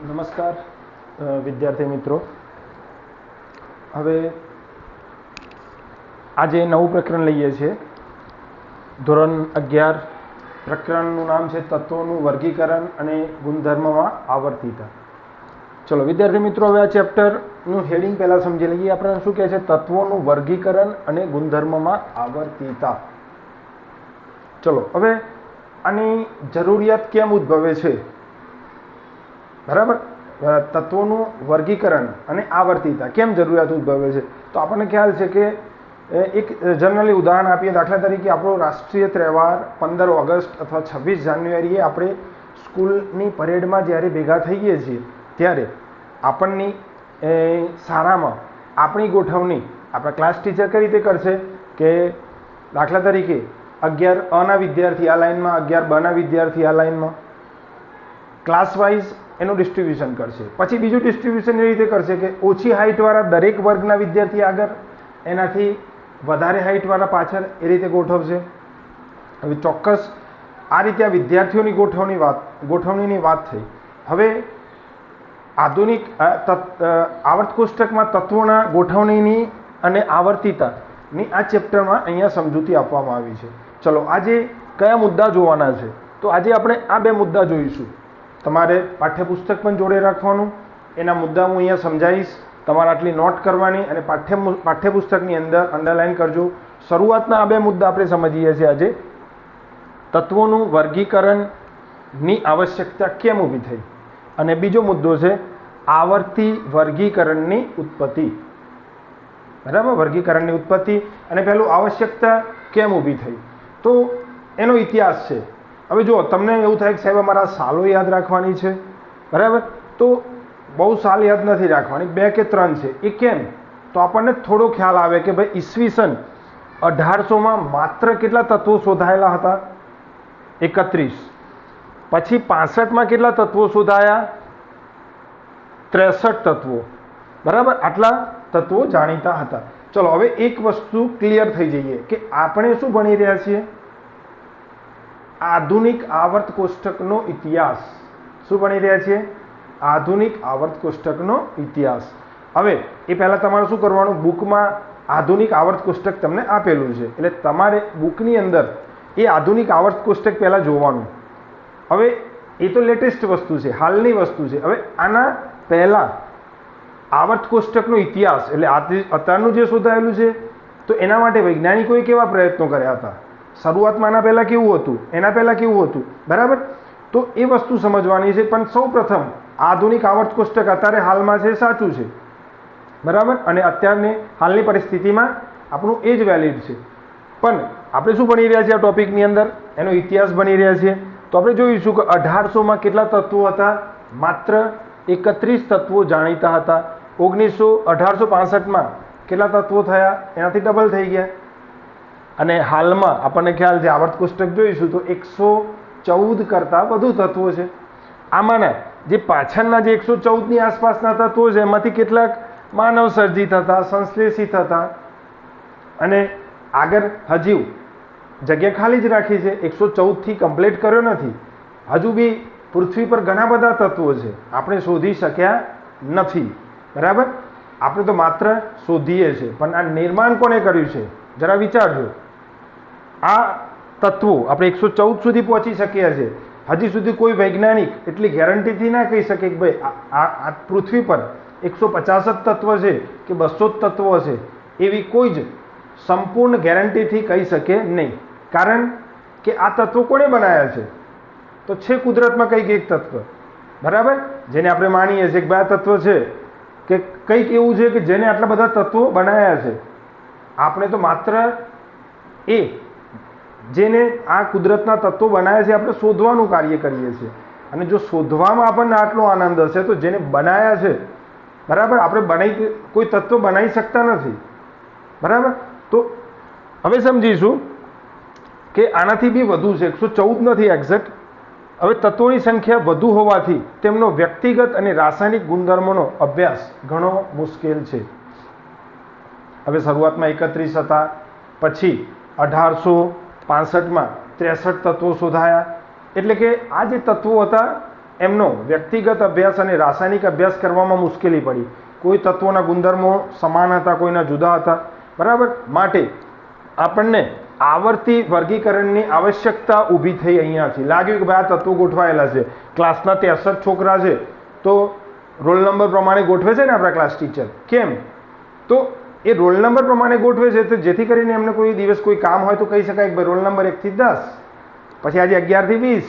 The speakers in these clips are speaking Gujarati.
નમસ્કાર વિદ્યાર્થી મિત્રો. હવે આજે નવું પ્રકરણ લઈએ છીએ. ધોરણ 11 પ્રકરણનું નામ છે તત્વોનું વર્ગીકરણ અને ગુણધર્મમાં આવર્તિતા. ચલો વિદ્યાર્થી મિત્રો, હવે આ ચેપ્ટરનું હેડિંગ પહેલાં સમજી લઈએ. આપણે શું કહે છે? તત્વોનું વર્ગીકરણ અને ગુણધર્મમાં આવર્તિતા. ચલો હવે આની જરૂરિયાત કેમ ઉદ્ભવે છે? બરાબર, તત્વોનું વર્ગીકરણ અને આવર્તિતા કેમ જરૂરિયાત ઉદ્ભવે છે? તો આપણને ખ્યાલ છે કે એક જનરલી ઉદાહરણ આપીએ. દાખલા તરીકે આપણો રાષ્ટ્રીય તહેવાર 15 ઓગસ્ટ અથવા 26 જાન્યુઆરીએ આપણે સ્કૂલની પરેડમાં જ્યારે ભેગા થઈએ છીએ ત્યારે આપણની શાળામાં આપણી ગોઠવણી આપણા ક્લાસ ટીચર કઈ રીતે કરશે કે દાખલા તરીકે 11 અના વિદ્યાર્થી આ લાઇનમાં, 11 બના વિદ્યાર્થી આ લાઇનમાં, ક્લાસ વાઇઝ એનું ડિસ્ટ્રીબ્યુશન કરશે. પછી બીજું ડિસ્ટ્રીબ્યુશન એ રીતે કરશે કે ઓછી હાઇટવાળા દરેક વર્ગના વિદ્યાર્થી આગળ, એનાથી વધારે હાઇટવાળા પાછળ, એ રીતે ગોઠવશે. હવે ચોક્કસ આ રીતે આ વિદ્યાર્થીઓની ગોઠવણીની વાત થઈ. હવે આધુનિક આવર્ત કોષ્ટકમાં તત્વોના ગોઠવણીની અને આવર્તિતાની આ ચેપ્ટરમાં અહીંયા સમજૂતી આપવામાં આવી છે. ચલો આજે કયા મુદ્દા જોવાના છે? તો આજે આપણે આ બે મુદ્દા જોઈશું. તમારે પાઠ્યપુસ્તક પણ જોડે રાખવાનું, એના મુદ્દા હું અહીંયા સમજાવીશ, તમારે આટલી નોટ કરવાની અને પાઠ્યપુસ્તકની અંદર અંડરલાઇન કરજો. શરૂઆતના આ બે મુદ્દા આપણે સમજીએ છીએ આજે. તત્વોનું વર્ગીકરણની આવશ્યકતા કેમ ઊભી થઈ, અને બીજો મુદ્દો છે આવર્તી વર્ગીકરણની ઉત્પત્તિ. બરાબર, વર્ગીકરણની ઉત્પત્તિ અને પહેલું આવશ્યકતા કેમ ઊભી થઈ, તો એનો ઇતિહાસ છે. હવે જો તમને એવું થાય કે સાહેબ અમારા સાલો યાદ રાખવાની છે, બરાબર, તો બહુ સાલ યાદ નથી રાખવાની, 2 કે 3 છે. એ કેમ? તો આપણને થોડો ખ્યાલ આવે કે ભાઈ ઈસવીસન 1800માં માત્ર કેટલા તત્વો શોધાયેલા હતા? 31. પછી 65માં કેટલા તત્વો શોધાયા? 63 તત્વો. બરાબર, આટલા તત્વો જાણીતા હતા. ચલો હવે એક વસ્તુ ક્લિયર થઈ જઈએ કે આપણે શું ભણી રહ્યા છીએ? આધુનિક આવર્ત કોષ્ટકનો ઇતિહાસ. શું ભણી રહ્યા છીએ? આધુનિક આવર્ત કોષ્ટકનો ઇતિહાસ. હવે એ પહેલાં તમારે શું કરવાનું? બુકમાં આધુનિક આવર્ત કોષ્ટક તમને આપેલું છે, એટલે તમારે બુકની અંદર એ આધુનિક આવર્ત કોષ્ટક પહેલાં જોવાનું. હવે એ તો લેટેસ્ટ વસ્તુ છે, હાલની વસ્તુ છે. હવે આના પહેલાં આવર્ત કોષ્ટકનો ઇતિહાસ એટલે અત્યારનું જે શોધાયેલું છે, તો એના માટે વૈજ્ઞાનિકોએ કેવા પ્રયત્નો કર્યા હતા? શરૂઆતમાં આના પહેલાં કેવું હતું, એના પહેલાં કેવું હતું, બરાબર? તો એ વસ્તુ સમજવાની છે. પણ સૌ પ્રથમ આધુનિક આવર્ત કોષ્ટક અત્યારે હાલમાં છે, સાચું છે, બરાબર, અને અત્યારની હાલની પરિસ્થિતિમાં આપણું એ જ વેલિડ છે. પણ આપણે શું ભણી રહ્યા છીએ આ ટોપિકની અંદર? એનો ઇતિહાસ ભણી રહ્યા છીએ. તો આપણે જોઈશું કે 1800માં કેટલા તત્વો હતા? માત્ર 31 તત્વો જાણીતા હતા. 1865માં કેટલા તત્વો થયા? એનાથી ડબલ થઈ ગયા. અને હાલમાં આપણને ખ્યાલ છે, આવર્ત કોષ્ટક જોઈશું તો 114 કરતાં વધુ તત્વો છે. આમાંના જે પાછળના જે 114ની આસપાસના તત્વો છે, એમાંથી કેટલાક માનવ સર્જિત હતા, સંશ્લેષિત હતા, અને આગળ હજુ જગ્યા ખાલી જ રાખી છે. 114થી કમ્પ્લીટ કર્યો નથી. હજુ બી પૃથ્વી પર ઘણા બધા તત્વો છે, આપણે શોધી શક્યા નથી. બરાબર, આપણે તો માત્ર શોધીએ છીએ, પણ આ નિર્માણ કોણે કર્યું છે? જરા વિચારજો. આ તત્વો આપણે 114 સુધી પહોંચી શક્યા છે. હજી સુધી કોઈ વૈજ્ઞાનિક એટલી ગેરંટીથી ના કહી શકે કે ભાઈ આ પૃથ્વી પર 150 જ તત્વ છે કે 200 જ તત્વો છે, એવી કોઈ જ સંપૂર્ણ ગેરંટીથી કહી શકે નહીં. કારણ કે આ તત્વો કોણે બનાવ્યા છે? તો છે કુદરતમાં કંઈક એક તત્વ, બરાબર, જેને આપણે માનીએ છીએ કે ભાઈ આ તત્વ છે, કે કંઈક એવું છે કે જેને આટલા બધા તત્વો બનાવ્યા છે. આપણે તો માત્ર એ જેને આ કુદરતના તત્વો બનાવ્યા છે આપણે શોધવાનું કાર્ય કરીએ છીએ. અને જો શોધવામાં આપણને આટલો આનંદ હશે, તો જેને બનાવ્યા છે, બરાબર, આપણે કોઈ તત્વ બનાવી શકતા નથી. બરાબર, તો હવે સમજીશું કે આનાથી બી વધુ છે. 114 નથી એક્ઝેક્ટ. હવે તત્વોની સંખ્યા વધુ હોવાથી તેમનો વ્યક્તિગત અને રાસાયણિક ગુણધર્મોનો અભ્યાસ ઘણો મુશ્કેલ છે. હવે શરૂઆતમાં 31 હતા, પછી 1865માં 63 તત્વો શોધાયા. એટલે કે આ જે તત્વો હતા એમનો વ્યક્તિગત અભ્યાસ અને રાસાયણિક અભ્યાસ કરવામાં મુશ્કેલી પડી. કોઈ તત્વોના ગુણધર્મો સમાન હતા, કોઈના જુદા હતા, બરાબર. માટે આપણને આવર્તી વર્ગીકરણની આવશ્યકતા ઊભી થઈ અહીંયાથી. લાગ્યું કે ભાઈ આ તત્વો ગોઠવાયેલા છે, ક્લાસના 63 છોકરા છે તો રોલ નંબર પ્રમાણે ગોઠવે છે ને આપણા ક્લાસ ટીચર. કેમ? તો એ રોલ નંબર પ્રમાણે ગોઠવે છે તો જેથી કરીને એમને કોઈ દિવસ કોઈ કામ હોય તો કહી શકાય કે ભાઈ રોલ નંબર 1 થી 10, પછી આજે 11 થી 20,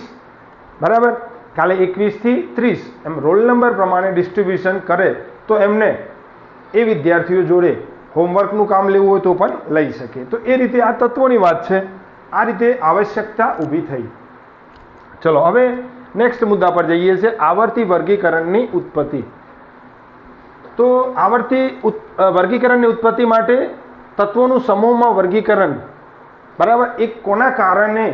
બરાબર, કાલે 21 થી 30, એમ રોલ નંબર પ્રમાણે ડિસ્ટ્રીબ્યુશન કરે તો એમને એ વિદ્યાર્થીઓ જોડે હોમવર્કનું કામ લેવું હોય તો પણ લઈ શકે. તો એ રીતે આ તત્વોની વાત છે. આ રીતે આવશ્યકતા ઊભી થઈ. ચલો હવે નેક્સ્ટ મુદ્દા પર જઈએ છીએ, આવર્તી વર્ગીકરણની ઉત્પત્તિ. તો આવર્તી વર્ગીકરણની ઉત્પત્તિ માટે તત્વોનું સમૂહમાં વર્ગીકરણ, બરાબર, એ કોના કારણે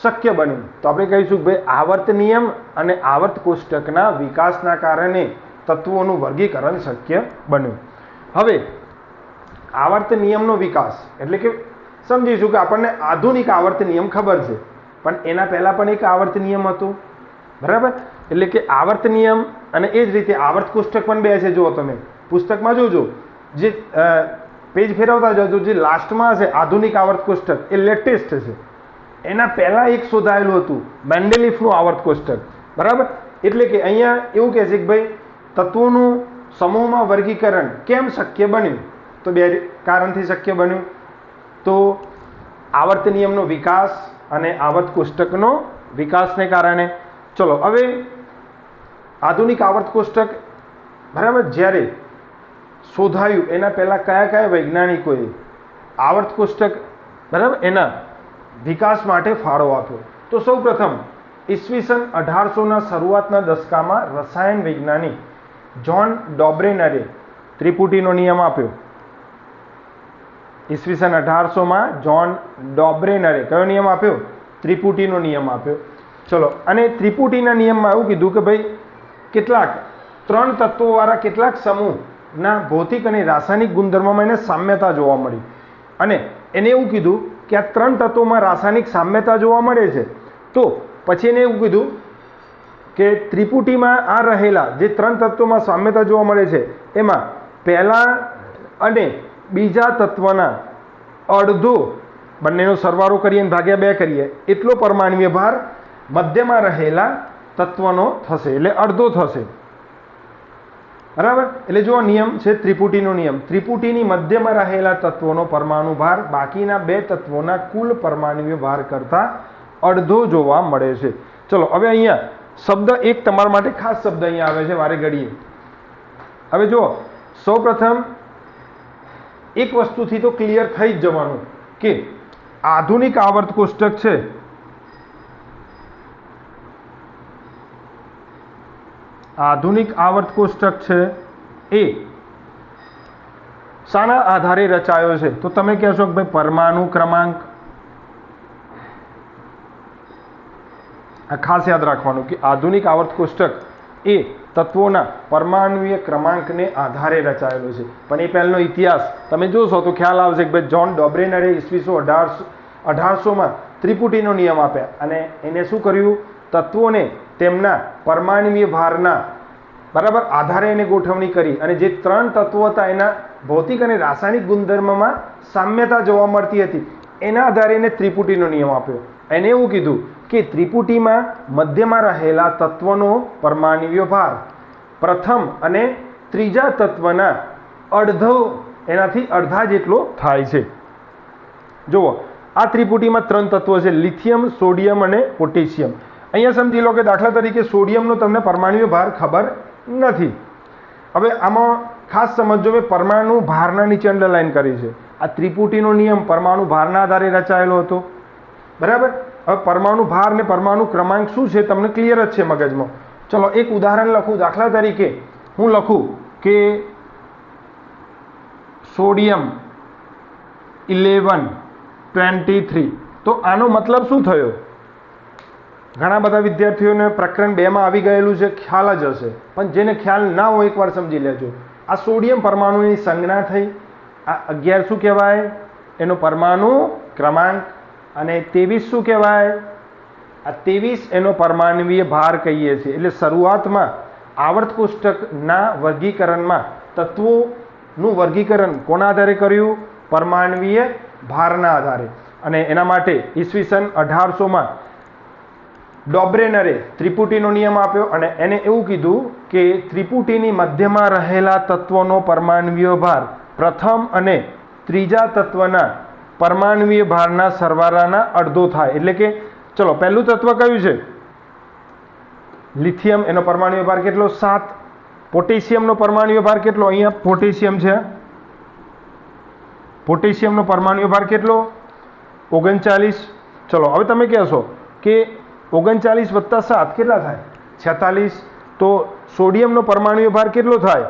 શક્ય બન્યું? તો આપણે કહીશું કે ભાઈ આવર્ત નિયમ અને આવર્ત કોષ્ટકના વિકાસના કારણે તત્વોનું વર્ગીકરણ શક્ય બન્યું. હવે આવર્ત નિયમનો વિકાસ એટલે કે સમજીશું કે આપણને આધુનિક આવર્ત નિયમ ખબર છે, પણ એના પહેલા પણ એક આવર્ત નિયમ હતો, બરાબર. એટલે કે આવર્ત નિયમ અને એ જ રીતે આવર્ત કોષ્ટક પણ બે છે. જુઓ તમે પુસ્તકમાં જોજો, જે પેજ ફેરવતા જજો, જે લાસ્ટમાં હશે આધુનિક આવર્ત કોષ્ટક એ લેટેસ્ટ છે. એના પહેલા એક શોધાયેલું હતું મેન્ડેલિફનું આવર્ત કોષ્ટક, બરાબર. એટલે કે અહીંયા એવું કહે છે કે ભાઈ તત્વોનું સમૂહમાં વર્ગીકરણ કેમ શક્ય બન્યું? તો બે કારણથી શક્ય બન્યું. તો આવર્ત નિયમનો વિકાસ અને આવર્ત કોષ્ટકનો વિકાસને કારણે. ચલો હવે આધુનિક આવર્ત કોષ્ટક, બરાબર, જ્યારે શોધાયું એના પહેલા કયા કયા વૈજ્ઞાનિકોએ આવર્ત કોષ્ટક, બરાબર, એના વિકાસ માટે ફાળો આપ્યો? તો સૌ પ્રથમ ઈસવીસન 1800ના શરૂઆતના દશકામાં રસાયણ વૈજ્ઞાનિક જ્હોન ડોબ્રેનરે ત્રિપુટીનો નિયમ આપ્યો. ઈસવીસન 1800માં જ્હોન ડોબ્રેનરે કયો નિયમ આપ્યો? ત્રિપુટીનો નિયમ આપ્યો. ચલો, અને ત્રિપુટીના નિયમમાં એવું કીધું કે ભાઈ કેટલાક 3 તત્વોવાળા કેટલાક સમૂહના ભૌતિક અને રાસાયણિક ગુણધર્મોમાં એને સામ્યતા જોવા મળી. અને એને એવું કીધું કે આ 3 તત્વોમાં રાસાયણિક સામ્યતા જોવા મળે છે, તો પછી એને એવું કીધું કે ત્રિપુટીમાં આ રહેલા જે 3 તત્વોમાં સામ્યતા જોવા મળે છે એમાં પહેલા અને બીજા તત્વના અડધો, બંનેનો સરવાળો કરીએ અને ભાગ્યા 2 કરીએ એટલો પરમાણ્વીય ભાર મધ્યમાં રહેલા તત્વનો થશે, એટલે અડધો થશે, બરાબર. એટલે જો નિયમ છે ત્રિપુટીનો નિયમ, ત્રિપુટીની મધ્યમાં રહેલા તત્વોનો પરમાણુ ભાર બાકીના 2 તત્વોના કુલ પરમાણ્વીય ભાર કરતા અડધો જોવા મળે છે. ચલો હવે અહીંયા શબ્દ એક તમારા માટે ખાસ શબ્દ અહીંયા આવે છે વારે ઘડીએ. હવે જો સૌપ્રથમ એક વસ્તુથી તો ક્લિયર થઈ જ જવાનું કે આધુનિક આવર્ત કોષ્ટક છે આધુનિક આવર્ત કોષ્ટક છે એ શાના આધારે રચાયો છે? તો તમે કહેશો કે ભાઈ પરમાણુ ક્રમાંક. આ ખાસ યાદ રાખવાનું કે આધુનિક આવર્ત કોષ્ટક એ તત્વોના પરમાણુય ક્રમાંકને આધારે રચાયેલો છે. પણ એ પહેલનો ઇતિહાસ તમે જોશો તો ખ્યાલ આવશે કે ભાઈ જ્હોન ડોબ્રેનરે ઈસવીસન 1800માં ત્રિપુટીનો નિયમ આપ્યા અને એને શું કર્યું? તત્વોને તેમના પરમાણુય ભારના, બરાબર, આધારે એને ગોઠવણી કરી અને જે 3 તત્વો હતા એના ભૌતિક અને રાસાયણિક ગુણધર્મમાં સામ્યતા જોવા મળતી હતી એના આધારે એને ત્રિપુટીનો નિયમ આપ્યો. એને એવું કીધું કે ત્રિપુટીમાં મધ્યમાં રહેલા તત્વનો પરમાણુય ભાર પ્રથમ અને ત્રીજા તત્વના અડધો, એનાથી અડધા જેટલો થાય છે. જુઓ આ ત્રિપુટીમાં 3 તત્વો છે, લિથિયમ, સોડિયમ અને પોટેશિયમ. અહીંયા સમજી લો કે દાખલા તરીકે સોડિયમનો તમને પરમાણુય ભાર ખબર નથી. હવે આમાં ખાસ સમજો, મેં પરમાણુ ભારના નીચે અંડરલાઈન કરી છે. આ ત્રિપુટીનો નિયમ પરમાણુ ભારના આધારે રચાયેલો હતો, બરાબર. હવે પરમાણુ ભાર ને પરમાણુ ક્રમાંક શું છે તમને ક્લિયર જ છે મગજમાં. ચલો એક ઉદાહરણ લખું. દાખલા તરીકે હું લખું કે સોડિયમ 1123. તો આનો મતલબ શું થયો? ઘણા બધા વિદ્યાર્થીઓને પ્રકરણ 2 માં આવી ગયેલું છે, ખ્યાલ જ હશે, પણ જેને ખ્યાલ ના હોય એકવાર સમજી લેજો. આ સોડિયમ પરમાણુની સંજ્ઞા થઈ. આ 11 શું કહેવાય? એનો પરમાણુ ક્રમાંક. અને 23 શું કહેવાય? આ 23 એનો પરમાણ્વીય ભાર કહીએ છીએ. એટલે શરૂઆતમાં આવર્ત કોષ્ટકના વર્ગીકરણમાં તત્વોનું વર્ગીકરણ કોના આધારે કર્યું? પરમાણ્વીય ભારના આધારે. અને એના માટે ઈસવીસન 1800માં ડોબ્રેનરે ત્રિપુટીનો નિયમ આપ્યો અને એને એવું કીધું કે ત્રિપુટીની મધ્યમાં રહેલા તત્વોનો પરમાણ્વીય ભાર પ્રથમ અને ત્રીજા તત્વના પરમાણ્વીય ભારના સરવાળાના અડધો થાય. એટલે કે ચલો પહેલું તત્વ કયું છે? લિથિયમ. એનો પરમાણ્વીય ભાર કેટલો? 7. પોટેશિયમનો પરમાણ્વીય ભાર કેટલો? અહીંયા પોટેશિયમ છે. પોટેશિયમનો પરમાણ્વીય ભાર કેટલો? 39. ચલો હવે તમે કહેશો કે 39 + 7 કેટલા થાય? 46. તો સોડિયમનો પરમાણ્વીય ભાર કેટલો થાય?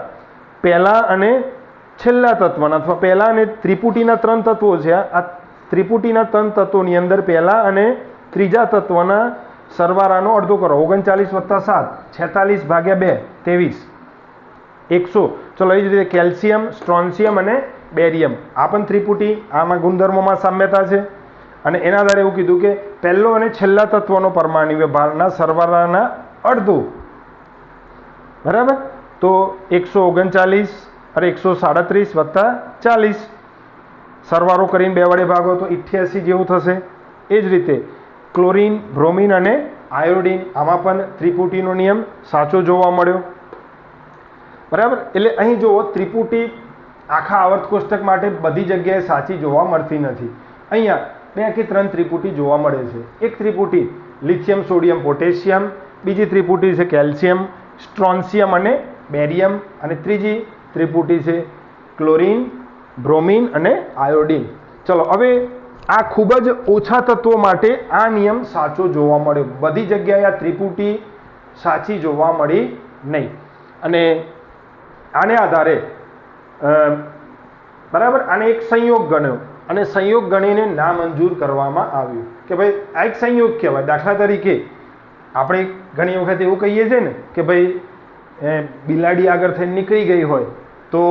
પહેલા અને છેલ્લા તત્વના અથવા પહેલા અને ત્રિપુટીના 3 તત્વો છે. આ ત્રિપુટીના 3 તત્વોની અંદર પહેલા અને ત્રીજા તત્વના સરવાળાનો અડધો કરો. 39 + 7 46 / 2 23 100. ચલો એ જ રીતે કેલ્શિયમ, સ્ટ્રોન્શિયમ અને બેરિયમ આ પણ ત્રિપુટી, આમાં ગુણધર્મોમાં સામ્યતા છે. અને એના આધારે એવું કીધું કે પહેલો અને છેલ્લા તત્વનો પરમાણ્વીય ભારના સરવાળાના અડધું. બરાબર? તો 139 અરે 137 + 40 સરવાળો કરીને 2 વડે ભાગો તો 88 જેવું થશે. એ જ રીતે ક્લોરીન, બ્રોમિન અને આયોડિન આમાં પણ ત્રિપુટીનો નિયમ સાચો જોવા મળ્યો. બરાબર? એટલે અહીં જુઓ ત્રિપુટી આખા આવર્ત કોષ્ટક માટે બધી જગ્યાએ સાચી જોવા મળતી નથી. અહીંયા 2 કે 3 ત્રિપુટી જોવા મળે છે. એક ત્રિપુટી લિથિયમ, સોડિયમ, પોટેશિયમ, બીજી ત્રિપુટી છે કેલ્શિયમ, સ્ટ્રોન્શિયમ અને બેરિયમ, અને ત્રીજી ત્રિપુટી છે ક્લોરીન, બ્રોમિન અને આયોડિન. ચલો હવે આ ખૂબ જ ઓછા તત્વો માટે આ નિયમ સાચો જોવા મળ્યો. બધી જગ્યાએ આ ત્રિપુટી સાચી જોવા મળી નહીં. અને આને આધારે બરાબર આને એક સંયોગ ગણ્યો અને સંયોગ ગણીને નામંજૂર કરવામાં આવ્યું કે ભાઈ આ એક સંયોગ કહેવાય. દાખલા તરીકે આપણે ઘણી વખત એવું કહીએ છીએ ને કે ભાઈ બિલાડી આગળ થઈને નીકળી ગઈ હોય તો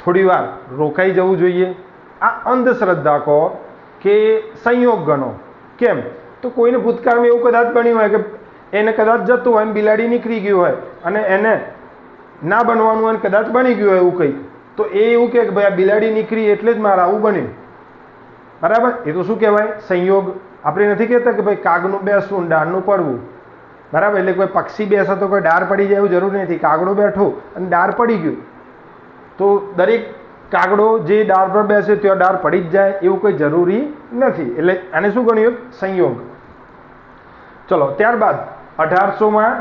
થોડી વાર રોકાઈ જવું જોઈએ. આ અંધશ્રદ્ધા કહો કે સંયોગ ગણો. કેમ? તો કોઈને ભૂતકાળમાં એવું કદાચ બન્યું હોય કે એને કદાચ જતું હોય ને બિલાડી નીકળી ગયું હોય અને એને ના બનવાનું હોય કદાચ બની ગયું હોય એવું કંઈ, તો એ એવું કે ભાઈ આ બિલાડી નીકળી એટલે જ મારે આવું બન્યું. બરાબર? એ તો શું કહેવાય? સંયોગ. આપણે નથી કહેતા કે ભાઈ કાગનું બેસવું ડાળનું પડવું. બરાબર? એટલે કોઈ પક્ષી બેસે તો કોઈ ડાળ પડી જાય એવું જરૂરી નથી. કાગડો બેઠો અને ડાળ પડી ગયું તો દરેક કાગડો જે ડાળ પર બેસે ત્યાં ડાળ પડી જ જાય એવું કોઈ જરૂરી નથી. એટલે આને શું ગણ્યું? સંયોગ. ચલો ત્યારબાદ 1800માં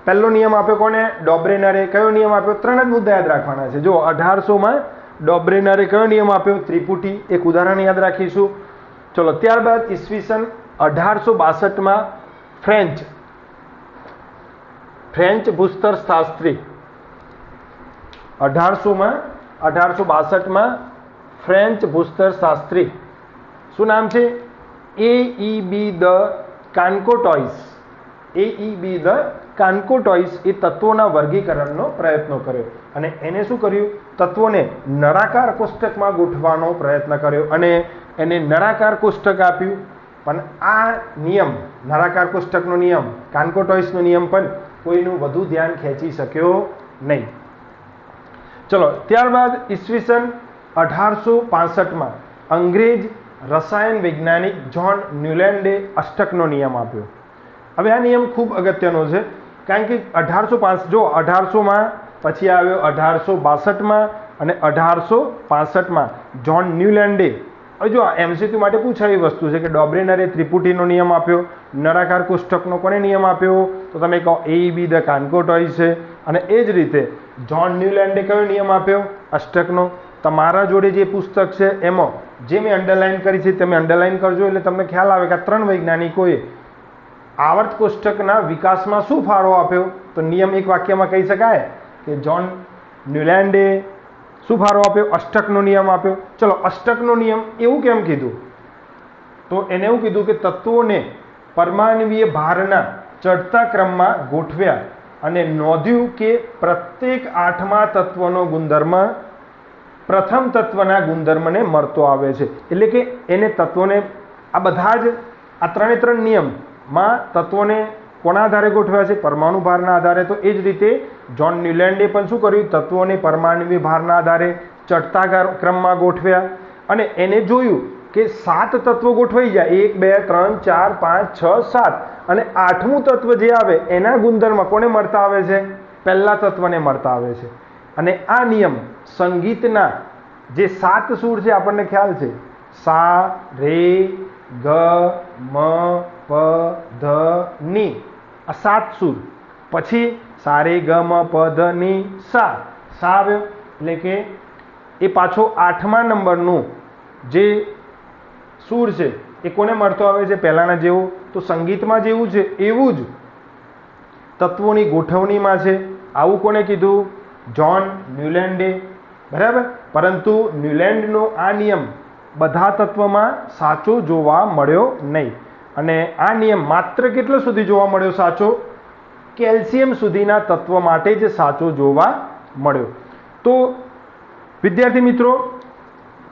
પહેલો નિયમ આપ્યો કોને? ડોબ્રેનરે. કયો નિયમ આપ્યો? 3 જ મુદ્દા યાદ રાખવાના છે. જો 1800માં ડોબ્રેનરે કયો નિયમ આપ્યો? ત્રિપુટી. એક ઉદાહરણ યાદ રાખીશું. ચલો ત્યારબાદ ઈસવીસન 1862માં ફ્રેન્ચ ભૂસ્તરશાસ્ત્રી 1862માં ફ્રેન્ચ ભૂસ્તરશાસ્ત્રી શું નામ છે? A.E.B. ધ કાન્કોટોઇસ. A.E.B. ધ કાન્કોટોઇસ એ તત્વોના વર્ગીકરણનો પ્રયત્ન કર્યો અને એને શું કર્યું? તત્વોને નળાકાર કોષ્ટકમાં ગોઠવવાનો પ્રયત્ન કર્યો અને એને નળાકાર કોષ્ટક આપ્યું. પણ આ નિયમ, નળાકાર કોષ્ટકનો નિયમ, કાન્કોટોઇસનો નિયમ પણ કોઈનું વધુ ધ્યાન ખેંચી શક્યો નહીં. ચલો ત્યારબાદ ઈસવીસન 1865માં અંગ્રેજ રસાયણ વૈજ્ઞાનિક જ્હોન ન્યુલેન્ડે અષ્ટકનો નિયમ આપ્યો. હવે આ નિયમ ખૂબ અગત્યનો છે કારણ કે 1805 જો 1800માં પછી આવ્યો 1862માં અને 1865માં જ્હોન ન્યુલેન્ડે. હવે જો MCQ માટે પૂછાયેલી વસ્તુ છે કે ડોબ્રેનરે ત્રિપુટીનો નિયમ આપ્યો, નળાકાર કોષ્ટકનો કોને નિયમ આપ્યો? તો તમે કહો A.E.B. ધ કાન્કોટોઇસ છે. અને એ જ રીતે જ્હોન ન્યુલેન્ડે કયો નિયમ આપ્યો? અષ્ટકનો. તમારા જોડે જે પુસ્તક છે એમાં જે મેં અંડરલાઇન કરી છે તમે અંડરલાઇન કરજો એટલે તમને ખ્યાલ આવે કે આ 3 વૈજ્ઞાનિકોએ આવર્ત કોષ્ટકના વિકાસમાં શું ફાળો આપ્યો? તો નિયમ એક વાક્યમાં કહી શકાય કે જ્હોન ન્યુલેન્ડે શું ફાળો આપ્યો? અષ્ટકનો નિયમ આપ્યો. ચલો અષ્ટકનો નિયમ એવું કેમ કીધું? તો એને એવું કીધું કે તત્વોને પરમાણ્વીય ભારના ચડતા ક્રમમાં ગોઠવ્યા અને નોંધ્યું કે પ્રત્યેક 8મા તત્વનો ગુણધર્મ પ્રથમ તત્વના ગુણધર્મને મળતો આવે છે. એટલે કે એને તત્વોને આ બધા જ આ 3 નિયમ માં તત્વોને કોના આધારે ગોઠવ્યા છે? પરમાણુ ભારના આધારે. તો એ જ રીતે જ્હોન ન્યુલેન્ડે પણ શું કર્યું? તત્વોને પરમાણુ ભારના આધારે ચડતા ક્રમમાં ગોઠવ્યા અને એને જોયું કે 7 તત્વો ગોઠવાઈ જાય, 1 2 3 4 5 6 7, અને 8મું તત્વ જે આવે એના ગુણધર્મ કોને મળતા આવે છે? પહેલા તત્વને મળતા આવે છે. અને આ નિયમ સંગીતના જે 7 સૂર છે, આપણને ખ્યાલ છે, સા, રે, ગ, મ, પ, ધ, ની, આ 7 સૂર. પછી સા રે ગ મ પ ધ ની સા, સા આવ્યો એટલે કે એ પાછો 8મા નંબરનું જે સૂર છે એ કોને મળતો આવે છે? પહેલાના જેવો. તો સંગીતમાં જેવું છે એવું જ તત્વોની ગોઠવણીમાં છે. આવું કોને કીધું? જ્હોન ન્યુલેન્ડે. બરાબર. પરંતુ ન્યુલેન્ડનો આ નિયમ બધા તત્વમાં સાચો જોવા મળ્યો નહીં. અને આ નિયમ માત્ર કેટલા સુધી જોવા મળ્યો સાચો? કેલ્શિયમ સુધીના તત્વ માટે જ સાચો જોવા મળ્યો. તો વિદ્યાર્થી મિત્રો,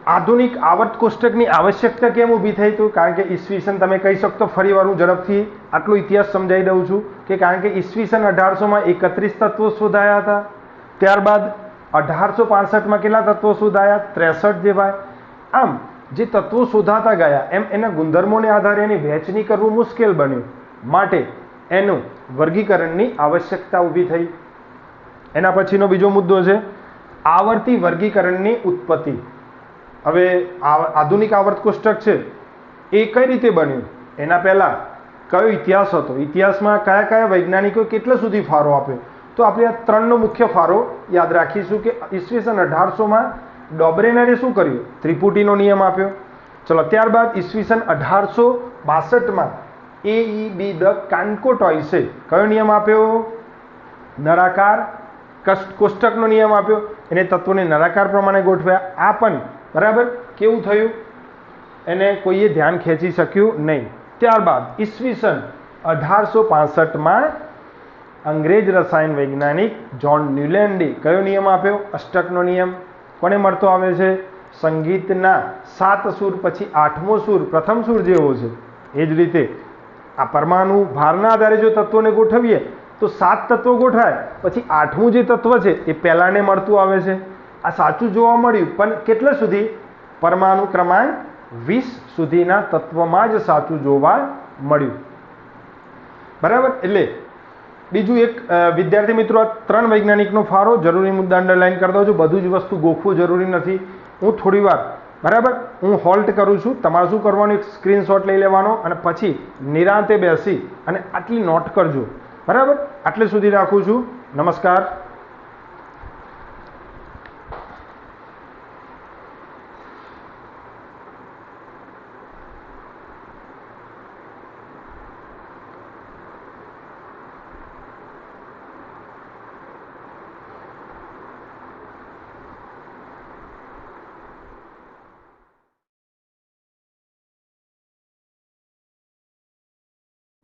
આધુનિક આવર્ત કોષ્ટકની આવશ્યકતા કેમ ઊભી થઈ? તો કારણ કે ઈસવીસન, તમે કહી શકતો, ફરી વાર હું ઝડપથી આટલો ઇતિહાસ સમજાવી દઉં છું કે કારણ કે ઈસવીસન 1800માં 31 તત્વો શોધાયા હતા. ત્યારબાદ 1865માં કેટલા તત્વો શોધાયા? 63 જેવા. આમ જે તત્વો શોધાતા ગયા એમ એના ગુણધર્મોને આધારે એની વહેંચણી કરવું મુશ્કેલ બન્યું. માટે એનું વર્ગીકરણની આવશ્યકતા ઊભી થઈ. એના પછીનો બીજો મુદ્દો છે આવર્તી વર્ગીકરણની ઉત્પત્તિ. હવે આધુનિક આવર્ત કોષ્ટક છે એ કઈ રીતે બન્યું? એના પહેલા કયો ઇતિહાસ હતો? ઇતિહાસમાં કયા કયા વૈજ્ઞાનિકોએ કેટલા સુધી ફાળો આપ્યો? તો આપણે આ 3નો મુખ્ય ફાળો યાદ રાખીશું કે ઈસવીસન 1800માં ડોબ્રેનરે શું કર્યું? ત્રિપુટીનો નિયમ આપ્યો. ચલો, ત્યારબાદ ઈસવીસન 1862માં AEB ધ કાન્કોટોઇસે કયો નિયમ આપ્યો? નળાકાર કોષ્ટકનો નિયમ આપ્યો. એને તત્વોને નળાકાર પ્રમાણે ગોઠવ્યા. આ પણ બરાબર કેવું થયું? એને કોઈએ ધ્યાન ખેંચી શક્યું નહીં. ત્યારબાદ ઈસવીસન 1865માં અંગ્રેજ રસાયણ વૈજ્ઞાનિક જ્હોન ન્યુલેન્ડે કયો નિયમ આપ્યો? અષ્ટકનો નિયમ. કોને મળતો આવે છે? સંગીતના 7 સૂર પછી 8મો સૂર પ્રથમ સૂર જેવો છે. એ જ રીતે આ પરમાણુ ભારના આધારે જો તત્વોને ગોઠવીએ તો 7 તત્વો ગોઠવાય, પછી 8મું જે તત્વ છે એ પહેલાને મળતું આવે છે. આ સાચું જોવા મળ્યું, પણ કેટલા સુધી? પરમાણુ ક્રમાંક 20 સુધીના તત્વમાં જ સાચું જોવા મળ્યું. બરાબર. એટલે બીજું એક વિદ્યાર્થી મિત્રો, આ 3 વૈજ્ઞાનિકનો ફાળો જરૂરી મુદ્દા અંડરલાઈન કરી દઉં છું. બધું જ વસ્તુ ગોખવું જરૂરી નથી. હું થોડી વાર બરાબર હું હોલ્ટ કરું છું. તમારે શું કરવાનું? એક સ્ક્રીનશોટ લઈ લેવાનો અને પછી નિરાંતે બેસી અને આટલી નોટ કરજો. બરાબર. આટલે સુધી રાખું છું. નમસ્કાર.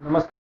નમસ્કાર.